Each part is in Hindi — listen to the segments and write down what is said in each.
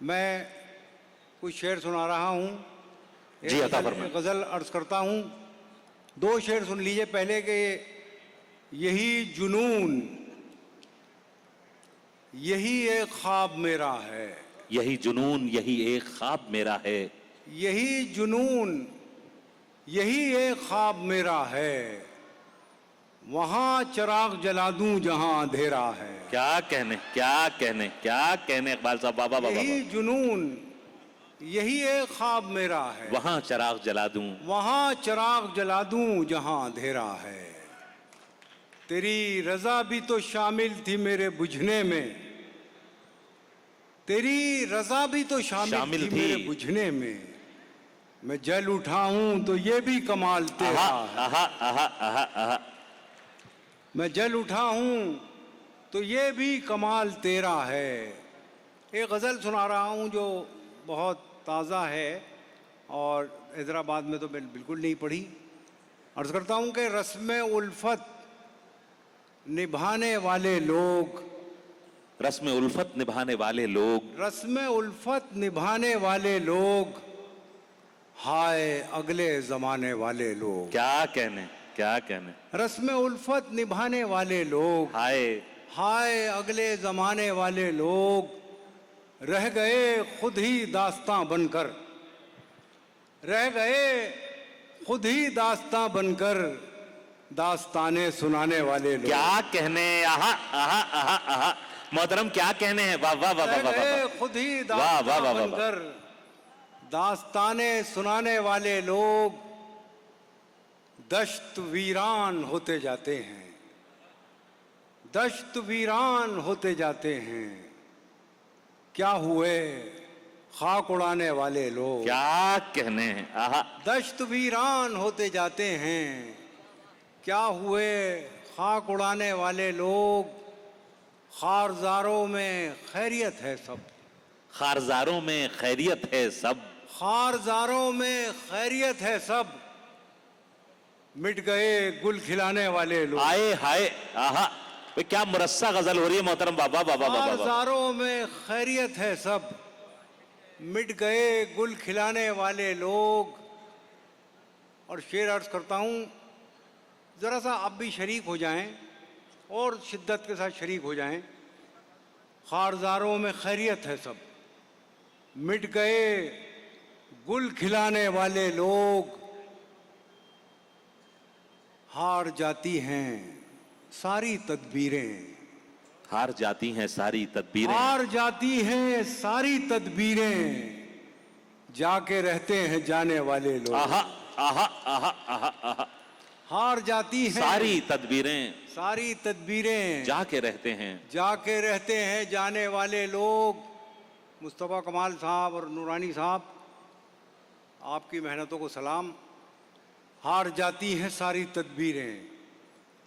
मैं कुछ शेर सुना रहा हूँ। जी, अता फरमाएं। गज़ल अर्ज करता हूँ। दो शेर सुन लीजिए। पहले के यही जुनून यही एक ख्वाब मेरा है, यही जुनून यही एक ख्वाब मेरा है, यही जुनून यही एक ख्वाब मेरा है, वहां चिराग जला दूं जहां अंधेरा है। क्या कहने क्या कहने क्या कहने इकबाल साहब, बाबा बाबा। यही जुनून यही एक ख्वाब मेरा है, वहां चिराग जला दूं, वहां चिराग जला दूं जहां अंधेरा है। तेरी रजा भी तो शामिल थी मेरे बुझने में, तेरी रजा भी तो शामिल थी मेरे बुझने में। मैं जल उठा हूं तो ये भी कमाल तेरा है। आहा आहा आहा आहा। मैं जल उठा हूं तो ये भी कमाल तेरा है। एक गज़ल सुना रहा हूं जो बहुत ताज़ा है और हैदराबाद में तो मैंने बिल्कुल नहीं पढ़ी। अर्ज़ करता हूं कि रस्म उल्फत निभाने वाले लोग, रस्म उल्फत निभाने वाले लोग, रस्म उल्फत निभाने वाले लोग, हाय अगले ज़माने वाले लोग। क्या कहने क्या कहने। रस्म उल्फत निभाने वाले लोग, हाय हाय अगले ज़माने वाले लोग, रह गए खुद ही दास्तां बनकर, रह गए खुद ही दास्तां बनकर, दास्ताने सुनाने वाले लोग। क्या कहने। आहा आहा आहा आहा। मोहतरम क्या कहने हैं। वाह वाह वाह वाह रह गए वाह। खुद ही वाह वाह दास्तां वाह वाह। बनकर, दास्ताने सुनाने वाले लोग दश्त वीरान होते जाते हैं, दश्त वीरान होते जाते हैं। क्या हुए खाक उड़ाने वाले लोग। क्या कहने हैं। आहा। दश्त वीरान होते जाते हैं, क्या हुए खाक उड़ाने वाले लोग। खारजारों में खैरियत है सब, खारजारों में खैरियत है सब, खारजारों में खैरियत है सब, मिट गए गुल खिलाने वाले लोग। आए हाय आहा। भाई क्या मुरस्सा गजल हो रही है मोहतरम बाबा बाबा बाबा। खारजारों में खैरियत है सब, मिट गए गुल खिलाने वाले लोग। और शेर अर्ज करता हूँ, ज़रा सा आप भी शरीक हो जाएं और शिद्दत के साथ शरीक हो जाएं। खारजारों में खैरियत है सब, मिट गए गुल खिलाने वाले लोग, हार जाती हैं सारी तदबीरें, हार जाती हैं सारी तदबीरें, हार जाती हैं सारी तदबीरें, जाके रहते हैं जाने वाले लोग। आहा आहा आहा आहा आहा। हार जाती हैं सारी तदबीरें, सारी तदबीरें, जाके रहते हैं, जाके रहते हैं जाने वाले लोग। मुस्तफ़ा कमाल साहब और नूरानी साहब, आपकी मेहनतों को सलाम। हार जाती हैं सारी तदबीरें,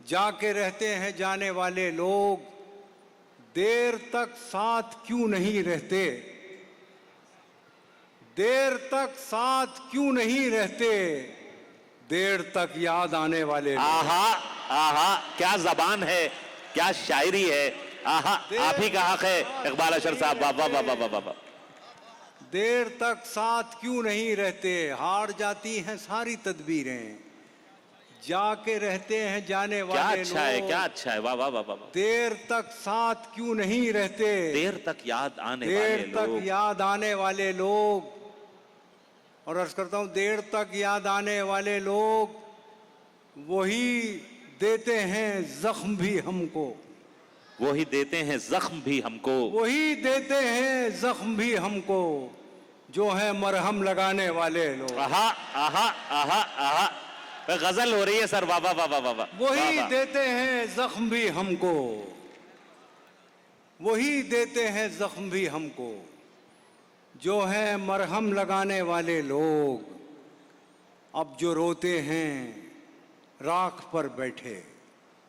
जाके रहते हैं जाने वाले लोग, देर तक साथ क्यों नहीं रहते, देर तक साथ क्यों नहीं रहते, देर तक याद आने वाले लोग। आहा आहा। क्या जबान है, क्या शायरी है। आहा। आप ही का हक है इकबाल अशर साहब। वाह वाह वाह वाह वाह। देर तक साथ क्यों नहीं रहते, हार जाती हैं सारी तदबीरें, जाके रहते हैं जाने क्या वाले अच्छा है, लोग। क्या अच्छा है। वाह वाह वाह वाह। देर तक साथ क्यों नहीं रहते, देर तक याद आने वाले देर तक लोग, याद आने वाले लोग। और अर्ज करता हूं, देर तक याद आने वाले लोग वही देते हैं जख्म भी हमको, वही देते हैं जख्म भी हमको, वही देते हैं जख्म भी हमको, जो है मरहम लगाने वाले लोग। आहा आहा आहा आहा। गजल हो रही है सर। वाह वाह वाह वाह वाह। वही देते हैं जख्म भी हमको, वही देते हैं जख्म भी हमको, जो है मरहम लगाने वाले लोग। अब जो रोते हैं राख पर बैठे,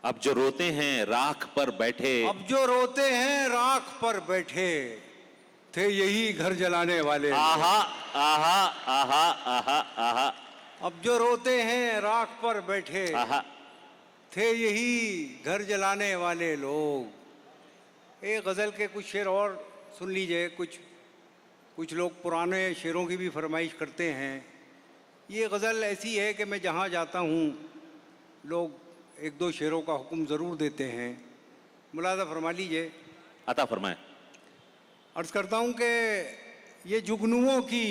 अब जो रोते हैं राख पर बैठे, अब जो रोते हैं राख पर बैठे, थे यही घर जलाने वाले। आहा आहा आहा आहा आहा। अब जो रोते हैं राख पर बैठे, आहा। थे यही घर जलाने वाले लोग। एक गज़ल के कुछ शेर और सुन लीजिए, कुछ कुछ लोग पुराने शेरों की भी फरमाइश करते हैं। ये गज़ल ऐसी है कि मैं जहाँ जाता हूँ लोग एक दो शेरों का हुक्म ज़रूर देते हैं, मुलाज़ा फरमा लीजिए। अता फरमाए। अर्ज़ करता हूँ कि ये जुगनुओं की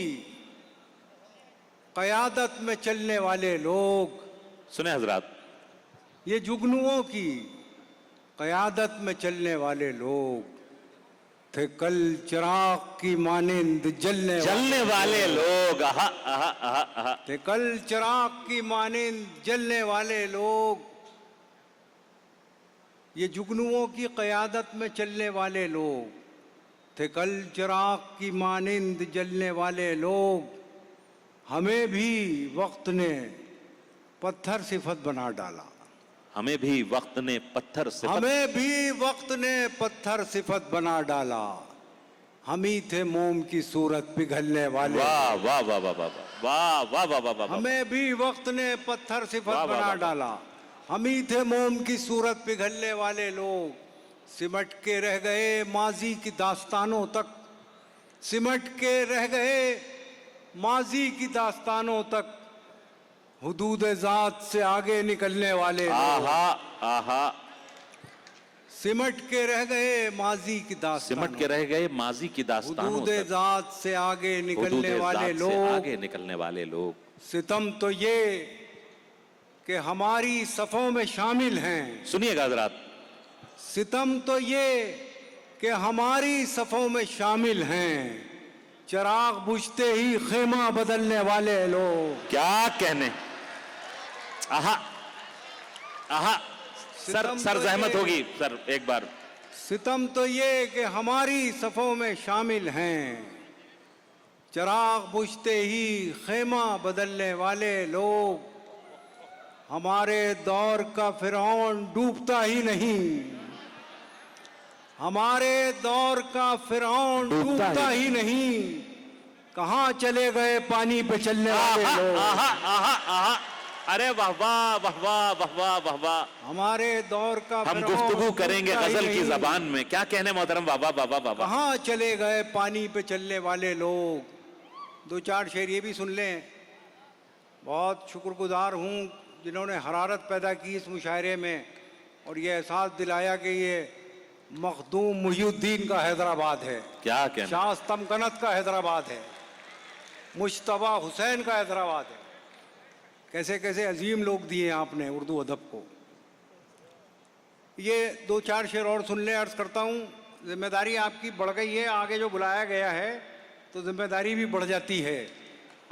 क़यादत में चलने वाले लोग, सुने हजरात, ये जुगनुओं की क़यादत में चलने वाले लोग थे कल चिराग की मानिंद जलने वाले लोग। आहा आहा आहा आहा। थे कल चिराग की मानिंद जलने वाले लोग। ये जुगनुओं की क़यादत में चलने वाले लोग थे कल चिराग की मानिंद जलने वाले लोग। हमें भी वक्त ने पत्थर सिफत बना डाला। हमें भी वक्त ने पत्थर सिफत, हमें भी वक्त ने पत्थर सिफत बना डाला। हम ही थे मोम की सूरत पिघलने वाले। वाह वाह वाह वाह वाह वाह वाह वाह वाह वाह। हमें भी वक्त ने पत्थर सिफत वाह, वाह, बना वाह, डाला। हम ही थे मोम की सूरत पिघलने वाले लोग। सिमट के रह गए माजी की दास्तानों तक, सिमट के रह गए माजी की दास्तानों तक। हुदूद ज़ात से आगे निकलने वाले लोग। आहा आहा। सिमट के रह गए माजी की दास्तानों, सिमट के रह गए माजी की दास्तानों हुदूद तक, ज़ात से आगे निकलने हुदूद वाले ज़ात से लोग। आगे निकलने वाले लोग। सितम तो ये कि हमारी सफ़ों में शामिल हैं। सुनिएगा हजरात, सितम तो ये कि हमारी सफ़ों में शामिल हैं। चिराग बुझते ही खेमा बदलने वाले लोग। क्या कहने। आहा आहा। सर सितम सर तो जहमत ये- होगी सर, एक बार। सितम तो ये कि हमारी सफ़ों में शामिल हैं। चिराग बुझते ही खेमा बदलने वाले लोग। हमारे दौर का फिरौन डूबता ही नहीं। हमारे दौर का फिरौन डूबता ही नहीं। कहाँ चले गए पानी पे चलने वाले आहा लोग। आहा आहा आहा। अरे वाह वाह वाह वाह वाह वाह वाह वाह। हमारे दौर का हम फिरौन गुफ्तगू करेंगे डूबता ही गजल की नहीं। जबान में। क्या कहने मोहतरम। वाह वाह वाह वाह वाह। कहाँ चले गए पानी पे चलने वाले लोग। दो चार शेर ये भी सुन लें। बहुत शुक्रगुजार हूँ जिन्होंने हरारत पैदा की इस मुशायरे में और ये एहसास दिलाया कि ये मखदूम मुहिउद्दीन का हैदराबाद है, क्या कहने। शाह तमकनत का हैदराबाद है, मुश्तबा हुसैन का हैदराबाद है। कैसे कैसे अजीम लोग दिए आपने उर्दू अदब को। ये दो चार शेर और सुन लें। अर्ज़ करता हूँ जिम्मेदारी आपकी बढ़ गई है, आगे जो बुलाया गया है तो जिम्मेदारी भी बढ़ जाती है।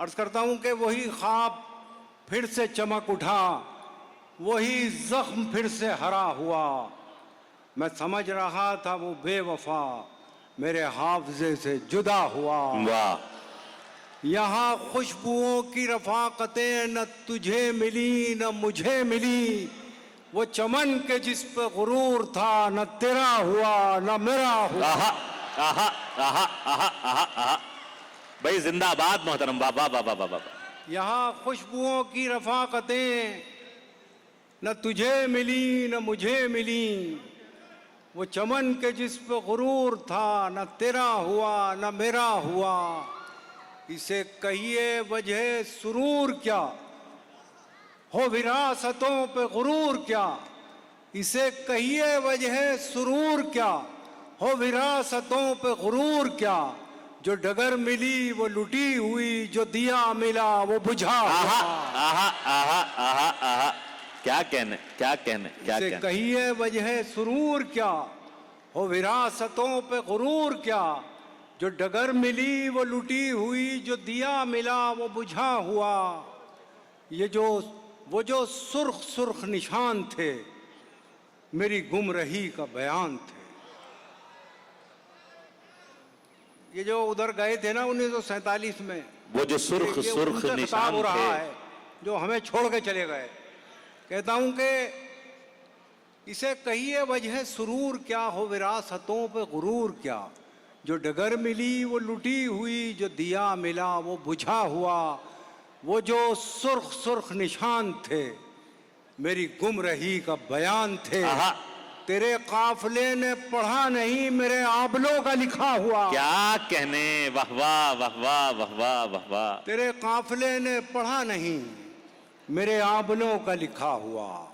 अर्ज़ करता हूँ कि वही ख्वाब फिर से चमक उठा, वही जख्म फिर से हरा हुआ। मैं समझ रहा था वो बेवफा मेरे हाफजे से जुदा हुआ। वाह। यहाँ खुशबुओं की रफाकतें न तुझे मिली न मुझे मिली। वो चमन के जिस पे गुरूर था न तेरा हुआ न मेरा हुआ। आहा आहा आहा आहा आहा आहा। भाई जिंदाबाद मोहतरम। वाह वाह वाह वाह वाह वाह। यहाँ खुशबुओं की रफाकतें न तुझे मिली न मुझे मिली। वो चमन के जिस पे गुरूर था न तेरा हुआ न मेरा हुआ। इसे कहिए वजह सुरूर क्या हो विरासतों पे गुरूर क्या। इसे कहिए वजह सुरूर क्या हो विरासतों पे गुरूर क्या। जो डगर मिली वो लुटी हुई, जो दिया मिला वो बुझा आहा हुआ। आहा आहा आहा आहा। क्या कहने क्या कहने क्या इसे कहने। कहिए वजह सुरूर क्या हो विरासतों पे गुरूर क्या। जो डगर मिली वो लुटी हुई, जो दिया मिला वो बुझा हुआ। ये वो जो सुर्ख सुर्ख निशान थे मेरी गुमरही का बयान थे। ये जो उधर गए थे ना 1947 में, वो जो सुर्ख ये सुर्ख उनसे निशान खिताब हो रहा थे। है जो हमें छोड़ के चले गए। कहता हूं कि इसे कहिए वजह सुरूर क्या हो विरासतों पे गुरूर क्या। जो डगर मिली वो लुटी हुई, जो दिया मिला वो बुझा हुआ। वो जो सुर्ख सुर्ख निशान थे मेरी गुमरही का बयान थे। आहा तेरे काफिले ने पढ़ा नहीं मेरे आबलों का लिखा हुआ। क्या कहने, वाह वाह वाह वाह वाह वाह वाह वाह। तेरे काफिले ने पढ़ा नहीं मेरे आबलों का लिखा हुआ।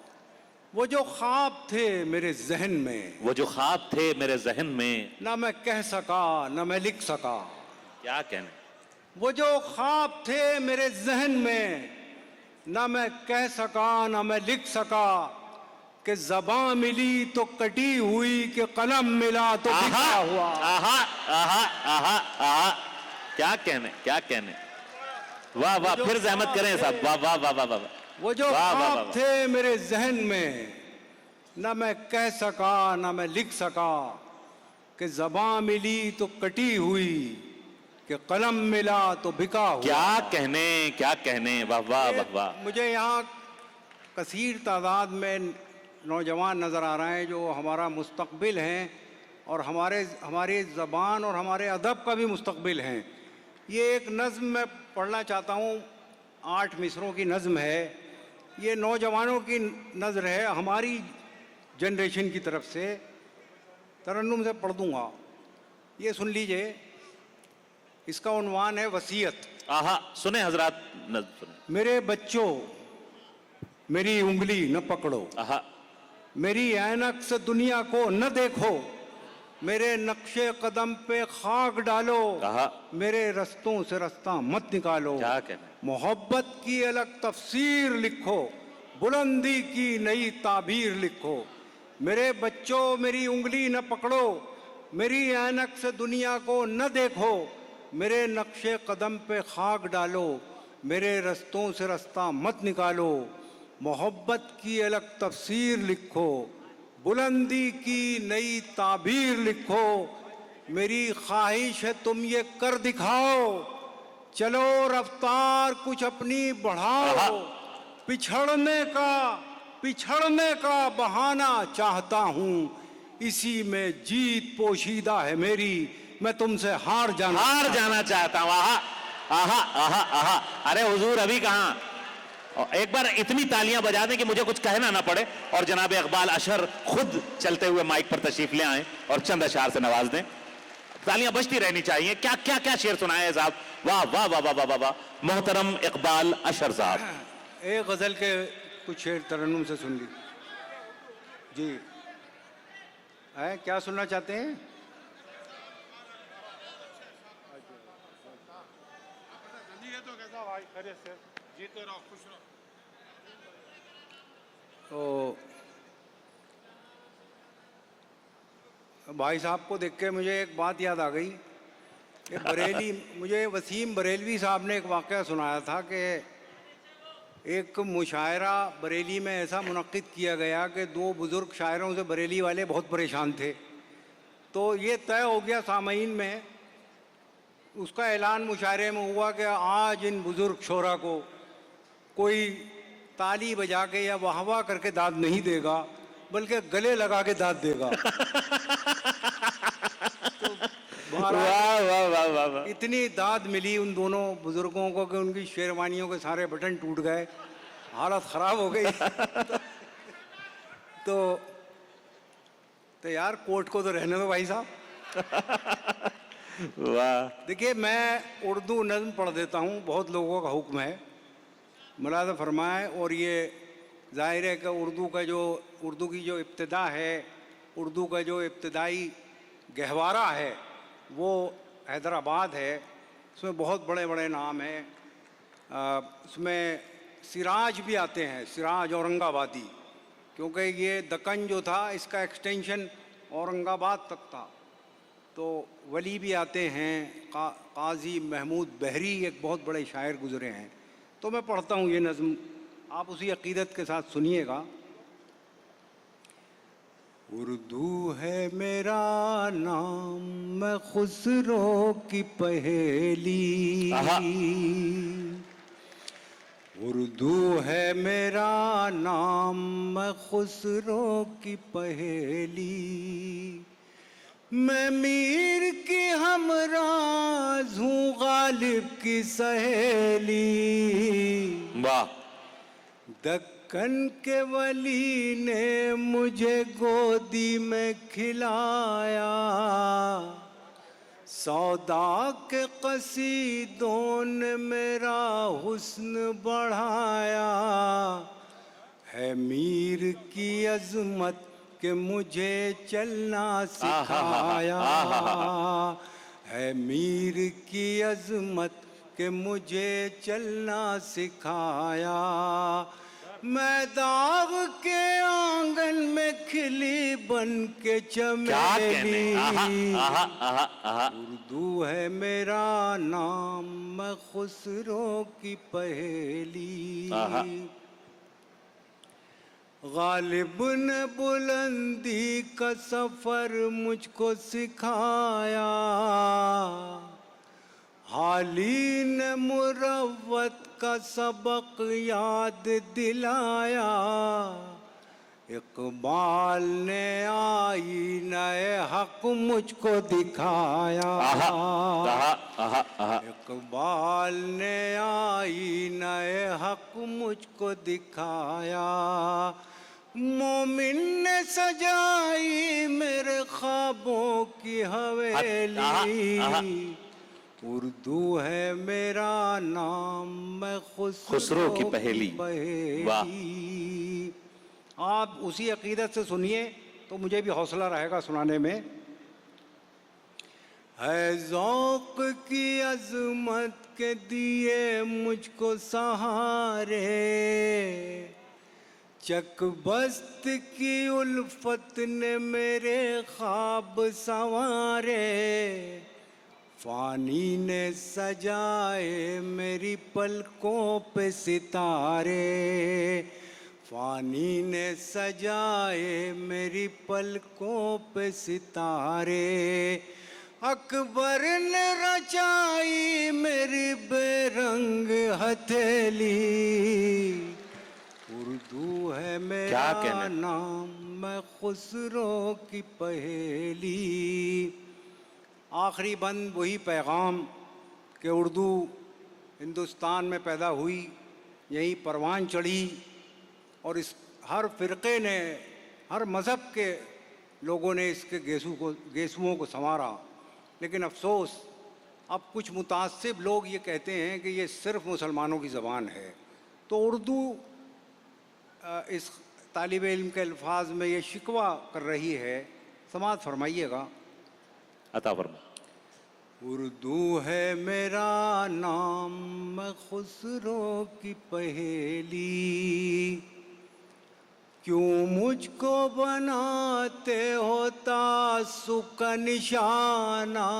वो जो ख्वाब थे मेरे जहन में, वो जो ख्वाब थे मेरे जहन में, ना मैं कह सका ना मैं लिख सका। क्या कहने, वो जो ख्वाब थे मेरे जहन में, ना मैं कह सका ना मैं लिख सका। कि ज़बां मिली तो कटी हुई, कि कलम मिला तो लिखा हुआ। आहा आहा आहा आहा, क्या कहने, क्या कहने, वाह वाह। फिर जहमत करें साहब, वाह वाह वाह वाह वाह। वो जो वाह, वाह, वाह, ख्वाब थे मेरे जहन में, ना मैं कह सका ना मैं लिख सका। कि ज़बां मिली तो कटी हुई, कि कलम मिला तो बिका हुआ। क्या कहने, क्या कहने, वाह वाह वाह वाह। मुझे यहाँ कसीर तादाद में नौजवान नज़र आ रहे हैं जो हमारा मुस्तकबिल हैं और हमारी ज़बान और हमारे अदब का भी मुस्तकबिल हैं। ये एक नज़्म मैं पढ़ना चाहता हूँ, 8 मिसरों की नज़्म है। ये नौजवानों की नज़र है, हमारी जनरेशन की तरफ से। तरन्नुम से पढ़ दूँगा, ये सुन लीजिए। इसका उन्वान है वसीयत। आहा, सुने हजरात, नज़्म सुने। मेरे बच्चों मेरी उंगली न पकड़ो, आहा, मेरी ऐनक से दुनिया को न देखो। मेरे नक्शे कदम पे खाक डालो, आहा, मेरे रस्तों से रास्ता मत निकालो। क्या कहने, मोहब्बत की अलग तफसीर लिखो, बुलंदी की नई ताबीर लिखो। मेरे बच्चों मेरी उंगली न पकड़ो, मेरी ऐनक से दुनिया को न देखो। मेरे नक्शे कदम पे खाक डालो, मेरे रस्तों से रास्ता मत निकालो। मोहब्बत की अलग तफसीर लिखो, बुलंदी की नई ताबीर लिखो। मेरी ख्वाहिश है तुम ये कर दिखाओ, चलो रफ्तार कुछ अपनी बढ़ाओ। पिछड़ने का बहाना चाहता हूँ, इसी में जीत पोशीदा है मेरी। मैं तुमसे हार जाना चाहता हूँ। आहा आहा आहा आहा। अरे हुजूर अभी कहाँ, और एक बार इतनी तालियां बजा दें कि मुझे कुछ कहना ना पड़े और जनाब इकबाल अशर खुद चलते हुए माइक पर तशरीफ ले आए और चंद अशार से नवाज दें। तालियां बजती रहनी चाहिए। क्या क्या क्या शेर सुनाए हैं साहब, वाह वाह वाह वाह वाह वाह। मोहतरम इकबाल अशर साहब, एक गजल के कुछ शेर तरन्नुम से सुन ली जी। है क्या सुनना चाहते हैं? तो भाई साहब को देख के मुझे एक बात याद आ गई। मुझे वसीम बरेलवी साहब ने एक वाक़या सुनाया था कि एक मुशायरा बरेली में ऐसा मुनक्किद किया गया कि 2 बुज़ुर्ग शायरों से बरेली वाले बहुत परेशान थे। तो ये तय हो गया सामईन में, उसका ऐलान मुशायरे में हुआ कि आज इन बुज़ुर्ग शोरा को कोई ताली बजा के या वाह वाह करके दाद नहीं देगा, बल्कि गले लगा के दाद देगा। वाह वाह वाह वाह वाह। इतनी दाद मिली उन दोनों बुजुर्गों को कि उनकी शेरवानियों के सारे बटन टूट गए, हालत ख़राब हो गई। तो यार कोर्ट को तो रहने दो भाई साहब। वाह। देखिए मैं उर्दू नज़्म पढ़ देता हूँ, बहुत लोगों का हुक्म है, मुलाज़ा फरमाएं। और ये ज़ाहिर है कि उर्दू की जो इब्तिदा है, उर्दू का जो इब्तिदाई गहवारा है वो हैदराबाद है। उसमें बहुत बड़े बड़े नाम हैं, उसमें सिराज भी आते हैं, सिराज औरंगाबादी, क्योंकि ये दक्कन जो था इसका एक्सटेंशन औरंगाबाद तक था। तो वली भी आते हैं, काजी महमूद बहरी एक बहुत बड़े शायर गुज़रे हैं। तो मैं पढ़ता हूँ ये नज़्म, आप उसी अक़ीदत के साथ सुनिएगा। उर्दू है मेरा नाम, मैं खुसरो की पहेली। उर्दू है मेरा नाम, मैं खुसरो की पहेली। मैं मीर की हमराज हूँ, गालिब की सहेली। वाह। कनकेवली ने मुझे गोदी में खिलाया, सौदा के कसीदों ने मेरा हुस्न बढ़ाया, है मीर की अजमत के मुझे चलना सिखाया, है मीर की अजमत के मुझे चलना सिखाया। मैं दाग के आंगन में खिली बन के चमेली, उर्दू है मेरा नाम, मैं खुसरो की पहेली। गालिब ने बुलंदी का सफर मुझको सिखाया, हाली ने मुरव्वत का सबक याद दिलाया, इकबाल ने आई नए हक मुझको दिखाया, इकबाल ने आई नए हक मुझको दिखाया, मोमिन ने सजाई मेरे ख्वाबों की हवेली, उर्दू है मेरा नाम, मैं खुसरो की पहेली। वाह। आप उसी अकीदत से सुनिए तो मुझे भी हौसला रहेगा सुनाने में। है ज़ौक़ की अज़मत के दिए मुझको सहारे, चकबस्त की उल्फत ने मेरे ख्वाब संवारे, फानी ने सजाए मेरी पलकों पे सितारे, फानी ने सजाए मेरी पलकों पे सितारे, अकबर ने रचाई मेरी बेरंग हथेली, उर्दू है मेरा नाम, मैं खुसरो की पहेली। आखिरी बंद वही पैगाम कि उर्दू हिंदुस्तान में पैदा हुई, यहीं परवान चढ़ी और इस हर फ़िरक़े ने, हर मज़हब के लोगों ने इसके गेसुओं को संवारा। लेकिन अफसोस अब कुछ मुतासिब लोग ये कहते हैं कि ये सिर्फ़ मुसलमानों की ज़बान है। तो उर्दू इस तालिब इल्म के अल्फाज में ये शिकवा कर रही है, समाअत फरमाइएगा। अता फरमा। उर्दू है मेरा नाम, मैं खुसरो की पहेली, क्यों मुझको बनाते हो तासुब का निशाना,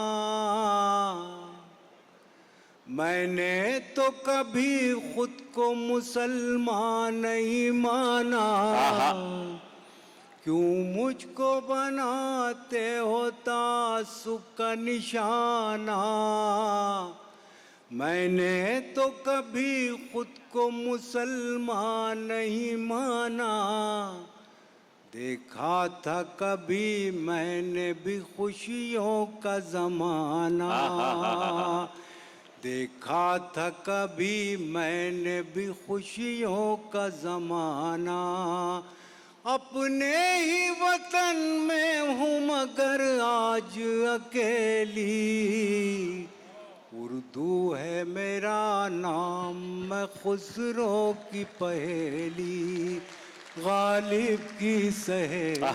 मैंने तो कभी खुद को मुसलमान नहीं माना, क्यों मुझको बनाते हो तासुब का निशाना, मैंने तो कभी खुद को मुसलमान नहीं माना, देखा था कभी मैंने भी खुशियों का ज़माना, देखा था कभी मैंने भी खुशियों का ज़माना, अपने ही वतन में हूँ मगर आज अकेली, उर्दू है मेरा नाम, मैं खुसरो की पहेली, गालिब की सहेली।